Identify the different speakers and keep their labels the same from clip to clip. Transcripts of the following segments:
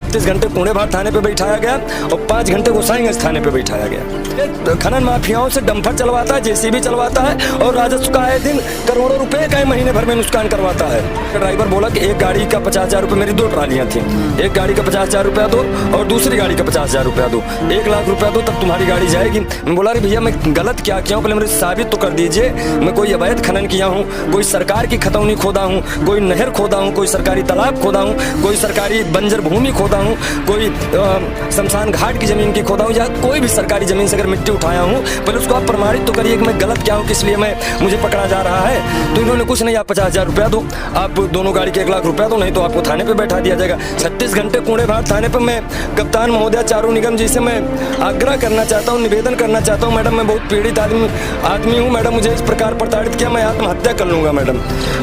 Speaker 1: 30 घंटे कुंडेभार थाने पे बैठाया गया और 5 घंटे गोसाईगंज थाने पे बैठाया गया। खनन माफियाओं से डंपर चलवाता है, जेसीबी चलवाता है और राजस्व का आए दिन करोड़ों रुपए का महीने भर में नुकसान करवाता है। ड्राइवर बोला कि एक गाड़ी का 50,000 रुपये, मेरी 2 ट्रालियां थी, एक गाड़ी का 50,000 रुपया दो और दूसरी गाड़ी का 50,000 रुपया दो, 1 लाख रुपया दो तब तुम्हारी गाड़ी जाएगी। मैं बोला अरे भैया मैं गलत क्या किया हूँ, पहले मुझे साबित तो कर दीजिए। मैं कोई अवैध खनन किया हूँ, कोई सरकार की खतौनी खोदा हूँ, कोई नहर खोदा हूँ, कोई सरकारी तालाब खोदा हूँ, कोई सरकारी बंजर भूमि खोदा हूँ, कोई शमशान घाट की जमीन की खोदा हूँ, या कोई भी सरकारी जमीन से अगर मिट्टी उठाया हूँ, पहले उसको आप प्रमाणित तो करिए कि मैं गलत क्या हूँ, किस लिए मुझे पकड़ा जा रहा है। तो इन्होंने कुछ नहीं, आप 50,000 रुपया दो, आप दोनों गाड़ी के 1 लाख रुपया दो, नहीं तो आपको थाने पे बैठा दिया जाएगा। 36 घंटे कुंडेभार थाने पे मैं कप्तान महोदय चारू निगम जी से मैं आग्रह करना चाहता हूँ, निवेदन करना चाहता हूँ, मैडम मैं बहुत पीड़ित आदमी हूँ, मैडम मुझे इस प्रकार प्रताड़ित किया, मैं आत्महत्या कर लूँगा मैडम,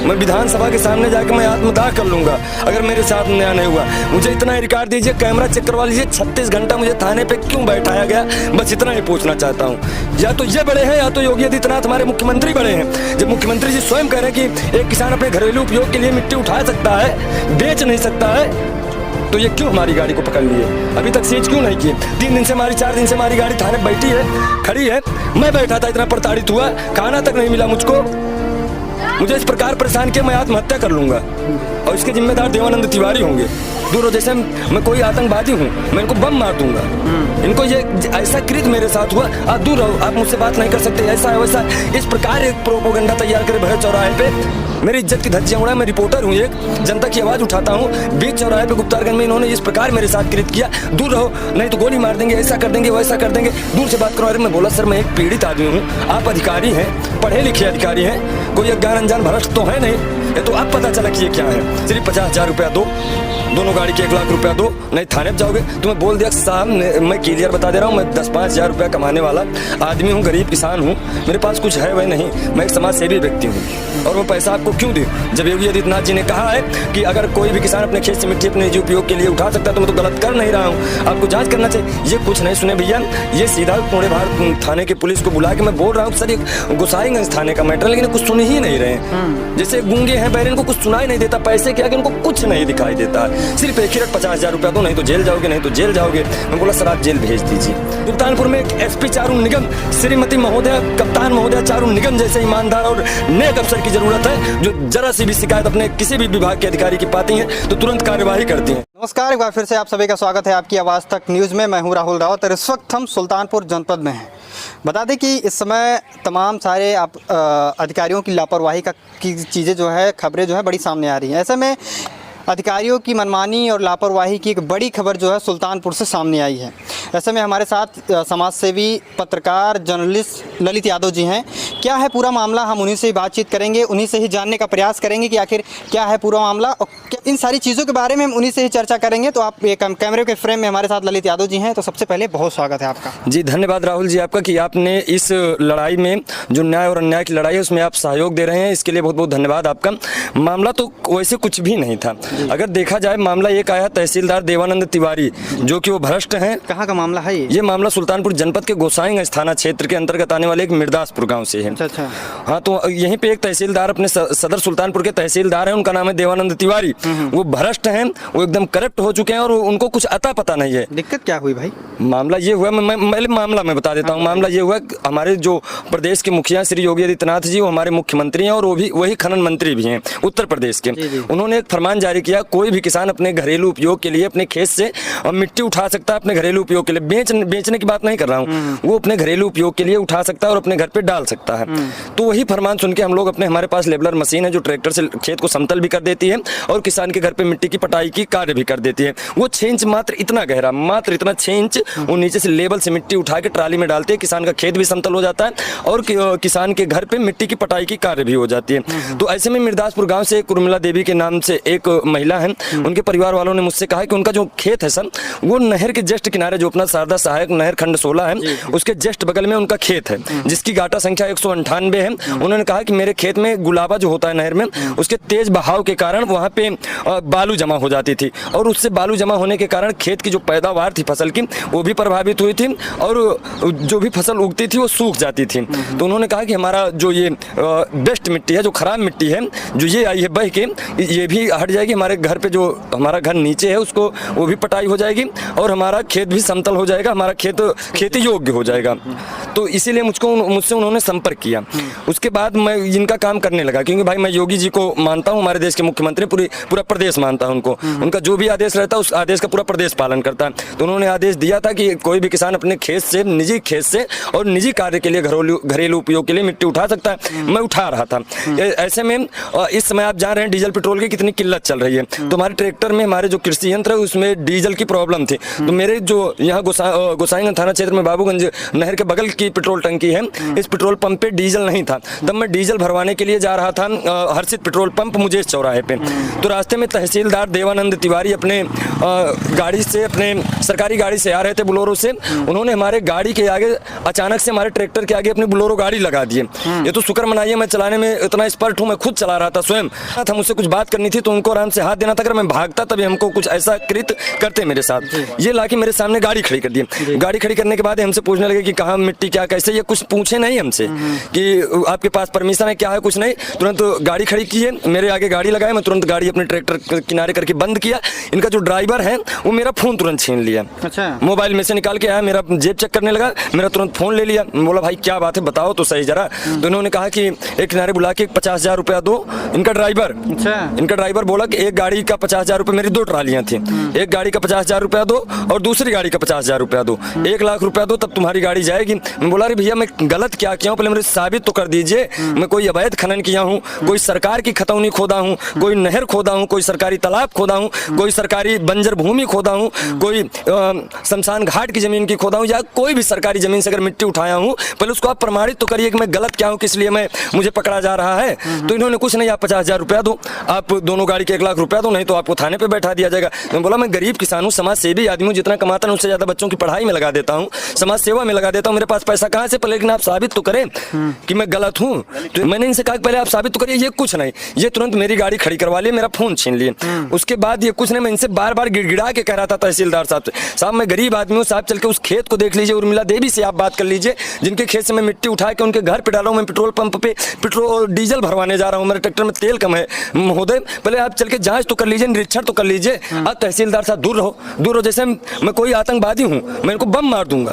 Speaker 1: मैं विधानसभा के सामने जाकर मैं आत्मदाह कर लूँगा अगर मेरे साथ न्याय नहीं हुआ। मुझे इतना रिकॉर्ड दीजिए, कैमरा चेक करवा लीजिए, 36 घंटा मुझे थाने पे क्यों बैठाया गया, बस इतना ही पूछना चाहता हूँ। या तो ये बड़े हैं या तो योगी आदित्यनाथ हमारे मुख्यमंत्री बड़े हैं। जब मुख्यमंत्री जी स्वयं कह रहे हैं कि एक किसान अपने घरेलू उपयोग के लिए मिट्टी उठा सकता है, बेच नहीं सकता है, तो ये क्यों हमारी गाड़ी को पकड़ लिए, अभी तक सीज क्यों नहीं किए? 3 दिन से हमारी 4 दिन से हमारी गाड़ी थाने बैठी है, खड़ी है, मैं बैठा था, इतना प्रताड़ित हुआ, खाना तक नहीं मिला मुझको, मुझे इस प्रकार परेशान किया, मैं आत्महत्या कर लूंगा और इसके जिम्मेदार देवानंद तिवारी होंगे। दूर जैसे मैं कोई आतंकवादी हूँ, मैं इनको बम मार दूंगा। इनको ये ऐसा कृत मेरे साथ हुआ, आप दूर रहो, आप मुझसे बात नहीं कर सकते, ऐसा है वैसा, इस प्रकार एक प्रोपोगंडा तैयार करे भरे चौराहे पे। मेरी इज्जत की धज्जियां उड़ाए, मैं रिपोर्टर हूँ, एक जनता की आवाज उठाता हूँ। बीच चौराहे पे गुप्तारगंज में इन्होंने इस प्रकार मेरे साथ कृत किया, दूर रहो नहीं तो गोली मार देंगे, ऐसा कर देंगे वैसा कर देंगे, दूर से बात करो। अरे मैं बोला सर मैं एक पीड़ित आदमी हूँ, आप अधिकारी हैं, पढ़े लिखे अधिकारी हैं, कोई अज्ञान अनजान भ्रष्ट तो है नहीं, ये तो अब पता चला कि ये क्या है। सिर्फ 50,000 रुपया दो, दोनों गाड़ी के 1 लाख रुपया दो, नहीं थाने पे जाओगे। तुम्हें बोल दिया साहब, मैं क्लियर बता दे रहा हूँ, मैं 10-5 हज़ार रुपया कमाने वाला आदमी हूँ, गरीब किसान हूँ, मेरे पास कुछ है वह नहीं, मैं एक समाज सेवी व्यक्ति हूँ और वो पैसा आपको क्यों दूँ? जब योगी आदित्यनाथ जी ने कहा है कि अगर कोई भी किसान अपने खेत से मिट्टी अपने निजी उपयोग के लिए उठा सकता है तो मैं तो गलत कर नहीं रहा हूँ, आपको जाँच करना चाहिए। ये कुछ नहीं सुने भैया, ये सीधा कुंडेभार थाने के पुलिस को बुला के मैं बोल रहा हूँ सर ये गोसाईगंज थाने का मैटर, लेकिन कुछ सुन ही नहीं रहे। जैसे गूंगे हैं बहरे, इनको कुछ सुनाई नहीं देता, पैसे क्या कि उनको कुछ नहीं दिखाई देता है, सिर्फ एक ही रट 50,000 रुपया दो, नहीं तो जेल जाओगे, नहीं तो जेल जाओगे। मैं बोला सर आप जेल भेज दीजिए। सुल्तानपुर में SP चारू निगम, श्रीमती महोदय, कप्तान महोदय चारू निगम जैसे ईमानदार और नेक अफसर की जरूरत है, जो जरा सी भी शिकायत अपने किसी भी विभाग के अधिकारी की पाती हैं तो तुरंत कार्यवाही करती हैं।
Speaker 2: नमस्कार, एक बार फिर से आप सभी का स्वागत है आपकी आवाज़ तक न्यूज़ में। मैं हूं राहुल रावत और इस वक्त हम सुल्तानपुर जनपद में हैं। बता दें कि इस समय तमाम सारे अधिकारियों की लापरवाही की चीज़ें जो है, खबरें जो है बड़ी सामने आ रही हैं। ऐसे में अधिकारियों की मनमानी और लापरवाही की एक बड़ी खबर जो है सुल्तानपुर से सामने आई है। ऐसे में हमारे साथ समाज सेवी, पत्रकार, जर्नलिस्ट ललित यादव जी हैं। क्या है पूरा मामला, हम उन्हीं से ही बातचीत करेंगे, उन्हीं से ही जानने का प्रयास करेंगे कि आखिर क्या है पूरा मामला, और इन सारी चीज़ों के बारे में हम उन्हीं से ही चर्चा करेंगे। तो आप एक कैमरे के फ्रेम में हमारे साथ ललित यादव जी हैं, तो सबसे पहले बहुत स्वागत है आपका।
Speaker 1: जी धन्यवाद राहुल जी आपका कि आपने इस लड़ाई में, जो न्याय और अन्याय की लड़ाई है उसमें आप सहयोग दे रहे हैं, इसके लिए बहुत बहुत धन्यवाद आपका। मामला तो वैसे कुछ भी नहीं था, अगर देखा जाए मामला एक आया तहसीलदार देवानंद तिवारी, जो कि वो भ्रष्ट हैं।
Speaker 2: कहाँ का मामला है
Speaker 1: ये मामला सुल्तानपुर जनपद के गोसाईगंज थाना क्षेत्र के अंतर्गत आने वाले एक मिर्दासपुर गांव से है।
Speaker 2: अच्छा।
Speaker 1: हाँ, तो यहीं पे एक तहसीलदार अपने सदर सुल्तानपुर के तहसीलदार हैं, उनका नाम है देवानंद तिवारी। वो भ्रष्ट हैं, वो एकदम करप्ट हो चुके हैं और उनको कुछ अता पता नहीं है।
Speaker 2: दिक्कत क्या हुई भाई?
Speaker 1: मामला ये हुआ, मैं बता देता हूँ। मामला ये हुआ, हमारे जो प्रदेश के मुखिया श्री योगी आदित्यनाथ जी, वो हमारे मुख्यमंत्री हैं और वो भी वही खनन मंत्री भी हैं उत्तर प्रदेश के। उन्होंने एक फरमान जारी किया, कोई भी किसान अपने घरेलू उपयोग के लिए अपने खेत से मिट्टी उठा सकता है, अपने घरेलू उपयोग के लिए, बेचने की बात नहीं कर रहा हूँ, वो अपने घरेलू उपयोग के लिए उठा सकता है और अपने घर पे डाल सकता है। तो वही फरमान सुन के हम लोग हमारे पास लेबलर मशीन है जो ट्रैक्टर से खेत को समतल भी कर देती है और किसान के घर पे मिट्टी की पटाई की कार्य भी कर देती है। वो 6 इंच मात्र इतना गहरा, मात्र इतना 6 इंच वो नीचे से लेबल से मिट्टी उठा के ट्राली में डालते हैं, किसान का खेत भी समतल हो जाता है और किसान के घर पे मिट्टी की पटाई की कार्य भी हो जाती है। तो ऐसे में मिर्दासपुर गाँव से उर्मिला देवी के नाम से एक महिला है, उनके परिवार वालों ने मुझसे कहा कि उनका जो खेत है सर, वो नहर के जस्ट किनारे, जो अपना शारदा सहायक नहर खंड 16 है उसके जस्ट बगल में उनका खेत है, जिसकी गाटा संख्या 198 है। उन्होंने कहा कि मेरे खेत में गुलाबा जो होता है नहर में, उसके तेज बहाव के कारण वहाँ पे बालू जमा हो जाती थी और उससे बालू जमा होने के कारण खेत की जो पैदावार थी फसल की वो भी प्रभावित हुई थी और जो भी फसल उगती थी वो सूख जाती थी। तो उन्होंने कहा कि हमारा जो ये बेस्ट मिट्टी है, जो खराब मिट्टी है, जो ये आई है बह के, ये भी हट जाएगी, हमारे घर पे जो हमारा घर नीचे है उसको वो भी पटाई हो जाएगी और हमारा खेत भी समतल हो जाएगा, हमारा खेत खेती योग्य हो जाएगा। तो इसीलिए मुझसे उन्होंने संपर्क किया। उसके बाद मैं इनका काम करने लगा, क्योंकि भाई मैं योगी जी को मानता हूँ, हमारे देश के मुख्यमंत्री, पूरा प्रदेश मानता है उनको। उनका जो भी आदेश रहता है उस आदेश का पूरा प्रदेश पालन करता है। तो उन्होंने आदेश दिया था कि कोई भी किसान अपने खेत से, निजी खेत से और निजी कार्य के लिए, घरेलू उपयोग के लिए मिट्टी उठा सकता है। मैं उठा रहा था। ऐसे में इस समय आप जान रहे हैं डीजल पेट्रोल की कितनी किल्लत चल रही है। तो हमारे ट्रैक्टर में हमारे जो कृषि यंत्र है उसमें डीजल की प्रॉब्लम थी। तो मेरे जो यहाँ गोसाईगंज थाना क्षेत्र में बाबूगंज नहर के बगल की पेट्रोल टंकी है, इस पेट्रोल पंप पे डीजल नहीं था। तब मैं डीजल भरवाने के लिए जा रहा था हर्षित पेट्रोल पंप मुजेश चौराहे पे। तो रास्ते में तहसीलदार देवानंद तिवारी अपने गाड़ी से, अपने सरकारी गाड़ी से आ रहे थे, बोलेरो से। उन्होंने हमारे गाड़ी के आगे अचानक से हमारे ट्रैक्टर के आगे अपनी बोलेरो गाड़ी लगा दिए। ये तो शुक्र मनाइए मैं चलाने में इतना एक्सपर्ट हूँ, मैं खुद चला रहा था स्वयं था। मुझसे कुछ बात करनी थी तो उनको आराम से हाथ देना था। अगर मैं भागता तभी हमको कुछ ऐसा कृत करते मेरे साथ। ये लाके मेरे सामने गाड़ी खड़ी कर दी। गाड़ी खड़ी करने के बाद हमसे पूछने लगे कि कहाँ मिट्टी क्या कैसे। ये कुछ पूछे नहीं हमसे कि आपके पास परमिशन है क्या है, कुछ नहीं। तुरंत गाड़ी खड़ी की है, मेरे आगे गाड़ी लगाए, मैं तुरंत गाड़ी अपने ट्रैक्टर किनारे करके बंद किया। इनका जो ड्राइवर है वो मेरा फोन तुरंत छीन लिया। अच्छा। मोबाइल में से निकाल के आया, मेरा जेब चेक करने लगा, मेरा तुरंत फोन ले लिया। बोला भाई क्या बात है बताओ तो सही जरा। तो इन्होंने कहा कि एक किनारे बुला के 50,000 रुपया दो। इनका ड्राइवर बोला कि एक गाड़ी का 50,000 रुपये, मेरी 2 ट्रालियां थी, एक गाड़ी का 50,000 रुपया दो और दूसरी गाड़ी का 50,000 रुपया दो, 1 लाख रुपया दो तब तुम्हारी गाड़ी जाएगी। मैं बोला अरे भैया मैं गलत क्या किया हूँ, पहले मेरे साबित तो कर दीजिए। मैं कोई अवैध खनन किया हूँ, कोई सरकार की खतौनी खोदा हूँ, कोई नहर खोदा हूँ, कोई सरकारी तालाब खोदा हूँ, कोई सरकारी बंजर भूमि खोदा हूँ, कोई शमशान घाट की जमीन की खोदा हूँ, या कोई भी सरकारी जमीन से अगर मिट्टी उठाया हूँ, पहले उसको आप प्रमाणित तो करिए कि मैं गलत क्या हूँ, किस लिए मुझे पकड़ा जा रहा है। तो इन्होंने कुछ नहीं, आप 50,000 रुपया दो, आप दोनों गाड़ी के 1 लाख रुपया दो, नहीं तो आपको थाने पे बैठा दिया जाएगा। मैं बोला मैं गरीब किसान हूँ, समाज सेवी आदमी हूँ, जितना कमाता हूँ उससे ज्यादा बच्चों की पढ़ाई में लगा देता हूँ, समाज सेवा में लगा देता हूँ, मेरे पास पैसा कहाँ से, लेकिन आप साबित तो करें कि मैं गलत हूँ। तो मैंने इनसे कहा पहले आप साबित तो करिए। ये कुछ नहीं, ये तुरंत मेरी गाड़ी खड़ी करवा लिए, मेरा फोन छीन लिए। उसके बाद ये कुछ नहीं, मैं इनसे बार बार गिड़गिड़ा के कह रहा था तहसीलदार साहब से, साहब मैं गरीब आदमी हूँ, साहब चल के उस खेत को देख लीजिए, उर्मिला देवी से आप बात कर लीजिए, जिनके खेत से मैं मिट्टी उठा के उनके घर पे डाला हूँ। मैं पेट्रोल पंप पे पेट्रोल और डीजल भरवाने जा रहा हूँ, मेरे ट्रैक्टर में तेल कम है महोदय, पहले आप चल के जांच तो कर लीजिए, निरीक्षण तो कर लीजिए। आप तहसीलदार साहब दूर रहो, जैसे मैं कोई आतंकवादी हूँ, मैं इनको बम मार दूंगा।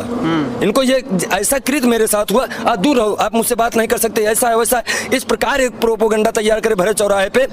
Speaker 1: इनको ये ऐसा कृत मेरे साथ हुआ, आप दूर रहो, आप मुझसे बात नहीं कर सकते, ऐसा है वैसा। इस प्रकार एक प्रोपोगंडा तैयार करे भरे चौराहे पे,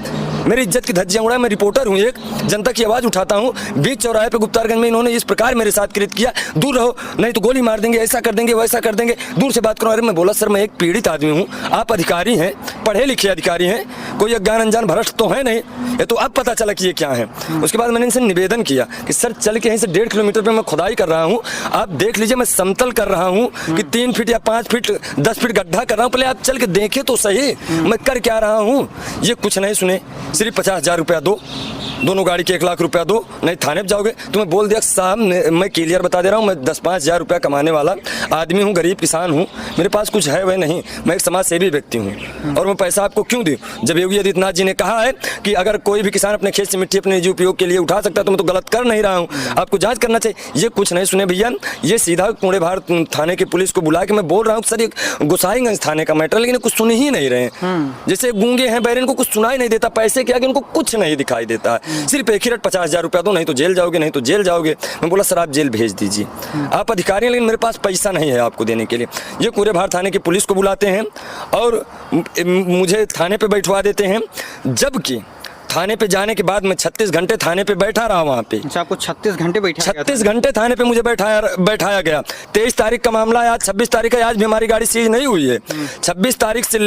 Speaker 1: मेरी इज्जत की धज्जियां उड़ाए। मैं रिपोर्टर हूँ, एक जनता की आवाज उठाता हूँ। बीच चौराहे पे गुप्तारगंज में इन्होंने इस प्रकार मेरे साथ कृत किया, दूर रहो नहीं तो गोली मार देंगे, ऐसा कर देंगे वैसा कर देंगे, दूर से बात करो। अरे मैं बोला सर मैं एक पीड़ित आदमी हूँ, आप अधिकारी हैं, पढ़े लिखे अधिकारी हैं, कोई अज्ञान अनजान भ्रष्ट तो है नहीं, ये तो अब पता चला कि ये क्या है। उसके बाद मैंने इनसे निवेदन किया कि सर चल के यहीं से 1.5 किलोमीटर पे मैं खुदाई कर रहा हूँ, आप देख लीजिए, मैं समतल कर रहा हूँ कि 3 फीट या 5 फीट 10 फीट गड्ढा कर रहा हूँ, पहले आप चल के देखें तो सही मैं कर क्या रहा हूँ। ये कुछ नहीं सुने, सिर्फ 50,000 रुपया दो, दोनों गाड़ी के 1 लाख रुपया दो, नहीं थाने पे जाओगे। तो मैं बोल दिया साहब मैं क्लियर बता दे रहा हूँ, मैं 10-5 हज़ार रुपया कमाने वाला आदमी हूँ, गरीब किसान हूँ, मेरे पास कुछ है वह नहीं, मैं एक समाज सेवी व्यक्ति हूँ, और मैं पैसा आपको क्यों दूँ। जब योगी आदित्यनाथ जी ने कहा है कि अगर कोई भी किसान अपने खेत से मिट्टी अपने निजी उपयोग के लिए उठा सकता है तो मैं तो गलत कर नहीं रहा हूँ, आपको जांच करना चाहिए। ये कुछ नहीं सुने भैया, ये सीधा कुंडे भार थाने की पुलिस को बुला के मैं बोल रहा हूँ सर ये गोसाईगंज थाने का मैटर, लेकिन कुछ सुन ही नहीं रहे। जैसे गूंगे हैं बहरे, इनको कुछ सुनाई नहीं देता, पैसे के आगे उनको कुछ नहीं दिखाई देता है, सिर्फ एक ही रट 50,000 रुपया दो, नहीं तो जेल जाओगे, नहीं तो जेल जाओगे। मैं बोला सर आप जेल भेज दीजिए, आप अधिकारी हैं, लेकिन मेरे पास पैसा नहीं है आपको देने के लिए। ये कुंडे भार थाने की पुलिस को बुलाते हैं और मुझे थाने पे बैठवा देते हैं, जबकि थाने पे जाने के बाद मैं 36 घंटे थाने पे बैठा रहा वहाँ पे।
Speaker 2: अच्छा, आपको 36 घंटे बैठा
Speaker 1: 36 घंटे थाने पे मुझे बैठाया गया। 23 तारीख का मामला है, आज 26 तारीख है, आज भी हमारी गाड़ी सीज नहीं हुई है। 26 तारीख से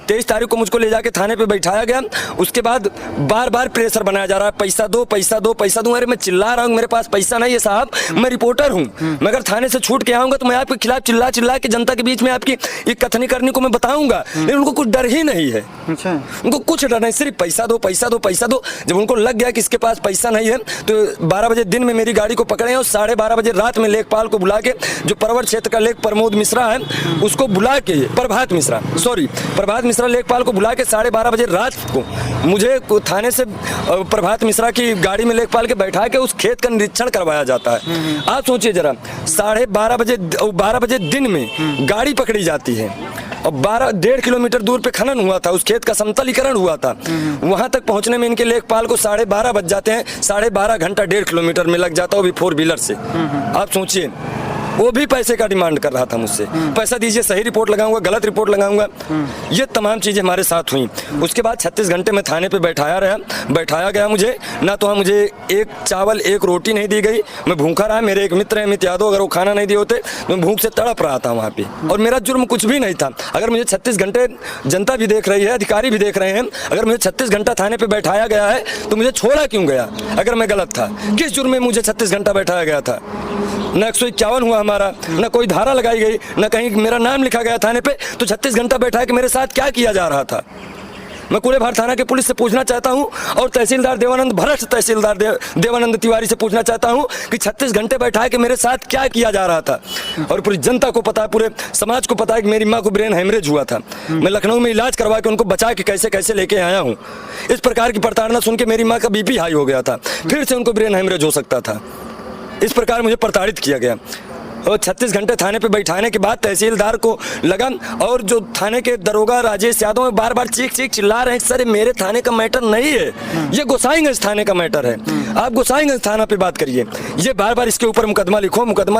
Speaker 1: 23 तारीख को मुझको ले जाके थाने पे बैठाया गया। उसके बाद बार बार प्रेशर बनाया जा रहा है, पैसा दो पैसा दो पैसा दो। अरे मैं चिल्ला रहा हूँ मेरे पास पैसा नहीं है साहब, मैं रिपोर्टर हूँ, मैं अगर थाने से छूट के आऊँगा तो मैं आपके खिलाफ चिल्ला चिल्ला के जनता के बीच में आपकी एक कथनी करने को मैं बताऊँगा, लेकिन उनको कुछ डर ही नहीं है। उनको कुछ डर नहीं, सिर्फ पैसा दो पैसा दो पैसा दो। जब उनको लग गया कि इसके पास पैसा नहीं है तो 12 बजे दिन में मेरी गाड़ी को पकड़े और 12:30 बजे रात में लेखपाल को बुला के, जो परवर क्षेत्र का लेख प्रमोद मिश्रा है उसको बुला के, प्रभात मिश्रा लेखपाल को बुला के 12:30 बजे रात को मुझे थाने से प्रभात मिश्रा की गाड़ी में लेखपाल के बैठा के उस खेत का निरीक्षण करवाया जाता है। आप सोचिए जरा, 12:30 बजे दिन में गाड़ी पकड़ी जाती है, और 12-1.5 किलोमीटर दूर पे खनन हुआ था, उस खेत का समतलीकरण हुआ था। वहां तक पहुंचने में इनके लेखपाल को 12:30 बज जाते हैं, 12.5 घंटा 1.5 किलोमीटर में लग जाता, वो भी 4 व्हीलर से। आप सोचिए, वो भी पैसे का डिमांड कर रहा था मुझसे, पैसा दीजिए, सही रिपोर्ट लगाऊंगा, गलत रिपोर्ट लगाऊंगा। ये तमाम चीज़ें हमारे साथ हुई। उसके बाद 36 घंटे में थाने पे बैठाया गया मुझे। ना तो मुझे एक चावल एक रोटी नहीं दी गई, मैं भूखा रहा। मेरे एक मित्र हैं अमित यादव, अगर वो खाना नहीं दिए होते तो मैं भूख से तड़प रहा था वहाँ पे, और मेरा जुर्म कुछ भी नहीं था। अगर मुझे 36 घंटे, जनता भी देख रही है, अधिकारी भी देख रहे हैं, अगर मुझे 36 घंटा थाने पर बैठाया गया है तो मुझे छोड़ा क्यों गया? अगर मैं गलत था, किस जुर्म में मुझे 36 घंटा बैठाया गया था? न 151 हुआ हमारा, न कोई धारा लगाई गई, न कहीं मेरा नाम लिखा गया थाने पे। तो 36 घंटा बैठा के मेरे साथ क्या किया जा रहा था? मैं कूलेभार थाना के पुलिस से पूछना चाहता हूं, और तहसीलदार देवानंद, भ्रष्ट तहसीलदार देवानंद तिवारी से पूछना चाहता हूं कि 36 घंटे बैठा के मेरे साथ क्या किया जा रहा था। और पूरी जनता को पता है, पूरे समाज को पता है कि मेरी माँ को ब्रेन हेमरेज हुआ था। मैं लखनऊ में इलाज करवा के उनको बचा के कैसे कैसे लेके आया हूँ। इस प्रकार की प्रताड़ना सुन के मेरी माँ का BP हाई हो गया था, फिर से उनको ब्रेन हेमरेज हो सकता था। इस प्रकार मुझे प्रताड़ित किया गया। और 36 घंटे थाने पे बैठाने के बाद तहसीलदार को लगा, और जो थाने के दरोगा राजेश यादव में बार बार चीख चिल्ला रहे हैं, सर मेरे थाने का मैटर नहीं है, ये गोसाईगंज थाने का मैटर है, आप गोसाईगंज थाना पे बात करिए। ये बार बार इसके ऊपर मुकदमा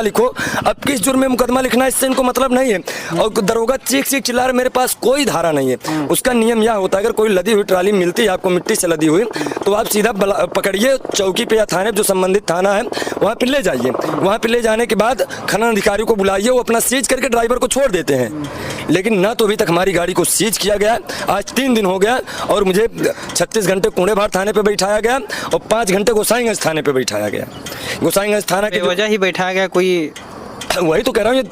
Speaker 1: लिखो। अब किस जुर्म में मुकदमा लिखना है इससे इनको मतलब नहीं है। और दरोगा चीख चिल्ला रहे, मेरे पास कोई धारा नहीं है। उसका नियम यह होता है, अगर कोई लदी हुई ट्राली मिलती है आपको, मिट्टी से लदी हुई, तो आप सीधा पकड़िए चौकी पे या थाने जो संबंधित थाना है वहाँ पे ले जाइए। वहाँ पे ले जाने के बाद खनन अधिकारी को बुलाइए, वो अपना सीज करके ड्राइवर को छोड़ देते हैं। लेकिन ना तो अभी तक हमारी गाड़ी को सीज किया गया। आज 3 दिन हो गया और मुझे 36 घंटे कूलेभार थाने पे बैठाया गया और 5 घंटे गोसाईगंज थाने पे बैठाया गया। गोसाईगंज थाना की
Speaker 2: वजह ही बैठाया गया कोई?
Speaker 1: वही तो कह रहा हूँ,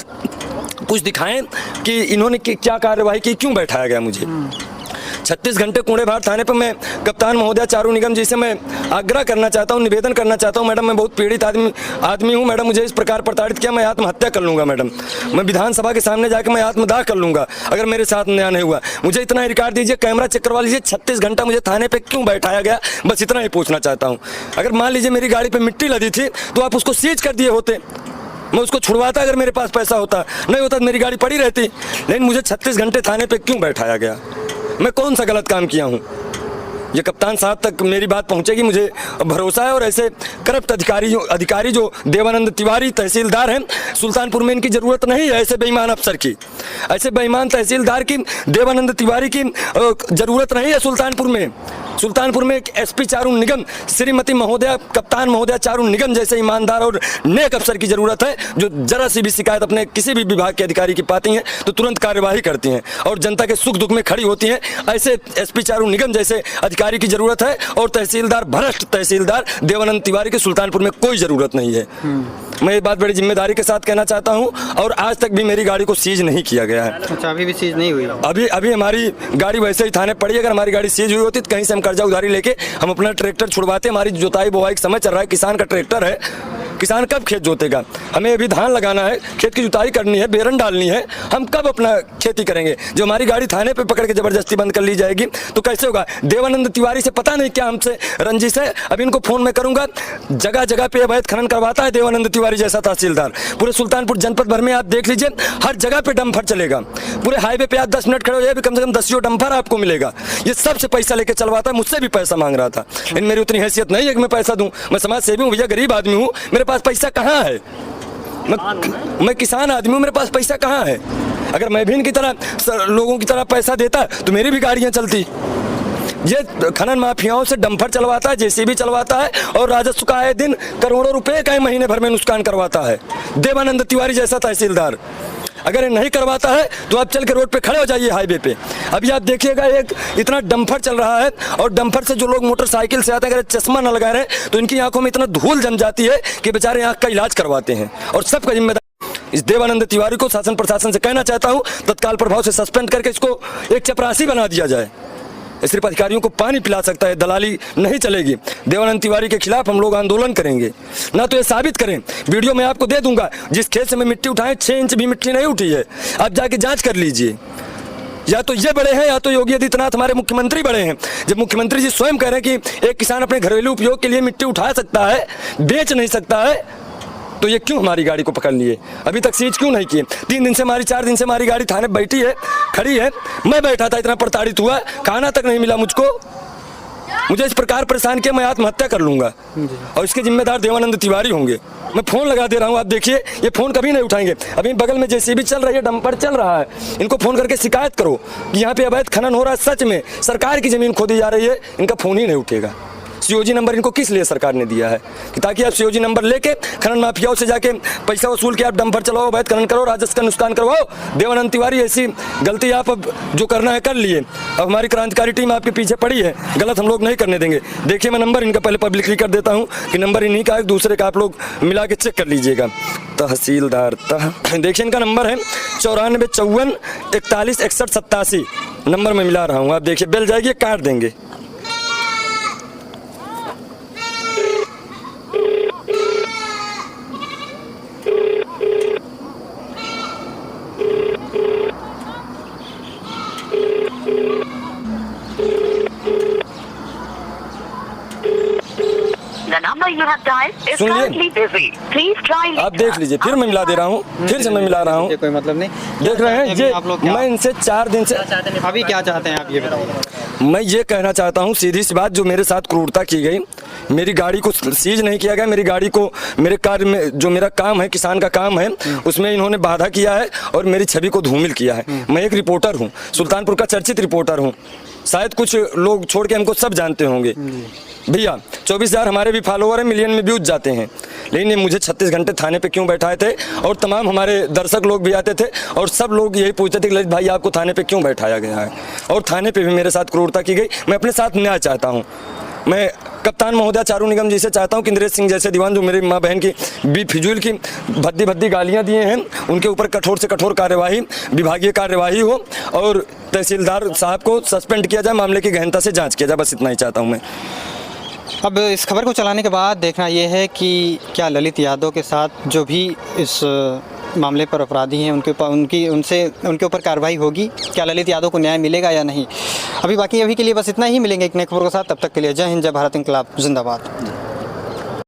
Speaker 1: कुछ दिखाएं कि इन्होंने क्या कार्यवाही की, क्यों बैठाया गया मुझे। 36 घंटे कूलेभार थाने पर मैं कप्तान महोदया चारू निगम जी से मैं आग्रह करना चाहता हूँ, निवेदन करना चाहता हूँ, मैडम मैं बहुत पीड़ित आदमी हूँ मैडम, मुझे इस प्रकार प्रताड़ित किया, मैं आत्महत्या कर लूँगा मैडम, मैं विधानसभा के सामने जाकर मैं आत्मदाह कर लूँगा अगर मेरे साथ न्याय नहीं हुआ। मुझे इतना ही रिकॉर्ड दीजिए, कैमरा चेक करवा लीजिए, 36 घंटा मुझे थाने पर क्यों बैठाया गया, बस इतना ही पूछना चाहता हूँ। अगर मान लीजिए मेरी गाड़ी पर मिट्टी लदी थी तो आप उसको सीज कर दिए होते, मैं उसको छुड़वाता अगर मेरे पास पैसा होता, नहीं होता तो मेरी गाड़ी पड़ी रहती। लेकिन मुझे 36 घंटे थाने पे क्यों बैठाया गया? मैं कौन सा गलत काम किया हूँ? ये कप्तान साहब तक मेरी बात पहुँचेगी, मुझे भरोसा है। और ऐसे करप्ट अधिकारी जो देवानंद तिवारी तहसीलदार हैं, सुल्तानपुर में इनकी ज़रूरत नहीं है। ऐसे बेईमान अफसर की, ऐसे बेईमान तहसीलदार की, देवानंद तिवारी की ज़रूरत नहीं है सुल्तानपुर में। सुल्तानपुर में एक SP चारू निगम, श्रीमती महोदया, कप्तान महोदया चारू निगम जैसे ईमानदार और नेक अफसर की ज़रूरत है, जो जरा सी भी शिकायत अपने किसी भी विभाग के अधिकारी की पाती हैं तो तुरंत कार्यवाही करती हैं और जनता के सुख दुख में खड़ी होती हैं। ऐसे SP चारू निगम जैसे अधिकारी की ज़रूरत है, और तहसीलदार, भ्रष्ट तहसीलदार देवानंद तिवारी की सुल्तानपुर में कोई ज़रूरत नहीं है। मैं ये बात बड़ी जिम्मेदारी के साथ कहना चाहता हूँ। और आज तक भी मेरी गाड़ी को सीज नहीं किया गया है।
Speaker 2: अच्छा, अभी भी सीज नहीं हुई?
Speaker 1: अभी हमारी गाड़ी वैसे ही थाने पड़ी है। अगर हमारी गाड़ी सीज हुई होती तो कहीं से हम कर्जा उधारी लेके हम अपना ट्रैक्टर छुड़वाते। हमारी जुताई बुआई का समय चल रहा है, किसान का ट्रैक्टर है, किसान कब खेत जोतेगा? हमें अभी धान लगाना है, खेत की जुताई करनी है, बेरन डालनी है, हम कब अपना खेती करेंगे? जो हमारी गाड़ी थाने पे पकड़ के जबरदस्ती बंद कर ली जाएगी तो कैसे होगा? देवानंद तिवारी से पता नहीं क्या हमसे रंजिश है। अभी इनको फोन में करूंगा, जगह जगह पे अवैध खनन करवाता है देवानंद तिवारी जैसा तहसीलदार। पूरे सुल्तानपुर जनपद भर में आप देख लीजिए, हर जगह पे डंपर चलेगा। पूरे हाईवे पे आप 10 मिनट खड़े हो जाए, कम से कम 10 डंपर आपको मिलेगा। ये सबसे पैसा लेके चलवाता है, मुझसे भी पैसा मांग रहा था। लेकिन मेरी उतनी हैसियत नहीं है कि मैं पैसा दूं। मैं समाज सेवी हूँ भैया, गरीब आदमी हूँ, मेरे पास पैसा कहाँ है? मैं किसान आदमी हूँ, मेरे पास पैसा कहाँ है? अगर मैं भी इनकी तरह लोगों की तरह पैसा देता तो मेरी भी गाड़ियाँ चलती। ये खनन माफियाओं से डंपर चलवाता है, JCB चलवाता है, और राजस्व का आए दिन करोड़ों रुपए का महीने भर में नुकसान करवाता है देवानंद तिवारी जैसा तहसीलदार। अगर ये नहीं करवाता है तो आप चल के रोड पे खड़े हो जाइए हाईवे पे। अभी आप देखिएगा, एक इतना डंपर चल रहा है, और डंपर से जो लोग मोटरसाइकिल से आते हैं, अगर चश्मा न लगा रहे तो इनकी आंखों में इतना धूल जम जाती है कि बेचारे आंख का इलाज करवाते हैं। और सबका जिम्मेदार इस देवानंद तिवारी को शासन प्रशासन से कहना चाहता हूँ, तत्काल प्रभाव से सस्पेंड करके इसको एक चपरासी बना दिया जाए। सिर्फ अधिकारियों को पानी पिला सकता है, दलाली नहीं चलेगी। देवानंद तिवारी के खिलाफ हम लोग आंदोलन करेंगे। ना तो ये साबित करें, वीडियो में आपको दे दूंगा, जिस खेत से मैं मिट्टी उठाए 6 इंच भी मिट्टी नहीं उठी है, आप जाके जांच कर लीजिए। या तो ये बड़े हैं या तो योगी आदित्यनाथ हमारे मुख्यमंत्री बड़े हैं। जब मुख्यमंत्री जी स्वयं कह रहे हैं कि एक किसान अपने घरेलू उपयोग के लिए मिट्टी उठा सकता है, बेच नहीं सकता है, तो ये क्यों हमारी गाड़ी को पकड़ लिए, अभी तक सीज क्यों नहीं किए? 3 दिन से हमारी 4 दिन से हमारी गाड़ी थाने बैठी है, खड़ी है। मैं बैठा था, इतना प्रताड़ित हुआ, खाना तक नहीं मिला मुझको। मुझे इस प्रकार परेशान किया, मैं आत्महत्या कर लूंगा और इसके जिम्मेदार देवानंद तिवारी होंगे। मैं फ़ोन लगा दे रहा हूँ, आप देखिए ये फ़ोन कभी नहीं उठाएंगे। अभी बगल में जेसीबी चल रही है, डंपर चल रहा है, इनको फ़ोन करके शिकायत करो कि यहाँ पे अवैध खनन हो रहा है, सच में सरकार की ज़मीन खोदी जा रही है, इनका फ़ोन ही नहीं उठेगा। सीओजी नंबर इनको किस लिए सरकार ने दिया है कि ताकि आप सीओजी नंबर लेके खनन माफियाओं से जाके पैसा वसूल के आप डंपर चलाओ, अवैध खनन करो, राजस्व का नुकसान करवाओ। देवानंद तिवारी ऐसी गलती आप अब जो करना है कर लिए। अब हमारी क्रांतिकारी टीम आपके पीछे पड़ी है, गलत हम लोग नहीं करने देंगे। देखिए मैं नंबर इनका पहले पब्लिकली कर देता हूँ कि नंबर इन्हीं का है, दूसरे का आप लोग मिला के चेक कर लीजिएगा। तहसीलदार देखिए इनका नंबर है 94 54 41 61 87। नंबर में मिला रहा हूँ, आप देखिए बेल जाएगी, काट देंगे।
Speaker 3: The number you have dialed is
Speaker 1: सुनिए।
Speaker 3: currently busy. Please try later.
Speaker 1: आप देख लीजिए, फिर मैं मिला दे रहा हूँ, फिर से मैं मिला रहा हूँ।
Speaker 2: ये कोई मतलब नहीं।
Speaker 1: देख रहे हैं ये,
Speaker 2: आप लोग क्या-
Speaker 1: मैं इनसे 4 दिन से
Speaker 2: अभी क्या चाहते हैं आप ये बताइए।
Speaker 1: मैं ये कहना चाहता हूँ सीधी सी बात, जो मेरे साथ क्रूरता की गई, मेरी गाड़ी को सीज नहीं किया गया, मेरी गाड़ी को मेरे कार्य में जो मेरा काम है, किसान का काम है, उसमें इन्होंने बाधा किया है और मेरी छवि को धूमिल किया है। मैं एक रिपोर्टर हूँ, सुल्तानपुर का चर्चित रिपोर्टर हूँ, शायद कुछ लोग छोड़ के हमको सब जानते होंगे। भैया 24,000 हमारे भी फॉलोअर हैं, मिलियन में व्यूज जाते हैं, लेकिन ये मुझे 36 घंटे थाने पे क्यों बैठाए थे? और तमाम हमारे दर्शक लोग भी आते थे और सब लोग यही पूछते थे कि ललित भाई आपको थाने पे क्यों बैठाया गया है? और थाने पे भी मेरे साथ क्रूरता की गई। मैं अपने साथ न्याय चाहता हूँ। मैं कप्तान महोदय चारू निगम जी से चाहता हूँ कि इंद्रेश सिंह जैसे दीवान जो मेरी माँ बहन की फिजूल की भद्दी भद्दी गालियाँ दिए हैं, उनके ऊपर कठोर से कठोर कार्यवाही, विभागीय कार्यवाही हो और तहसीलदार साहब को सस्पेंड किया जाए, मामले की गहनता से जाँच किया जाए, बस इतना ही चाहता हूँ मैं।
Speaker 2: अब इस खबर को चलाने के बाद देखना ये है कि क्या ललित यादव के साथ जो भी इस मामले पर अपराधी हैं उनके ऊपर कार्रवाई होगी, क्या ललित यादव को न्याय मिलेगा या नहीं। अभी के लिए बस इतना ही, मिलेंगे एक नई खबर के साथ, तब तक के लिए जय हिंद, जय भारत, इंकलाब जिंदाबाद।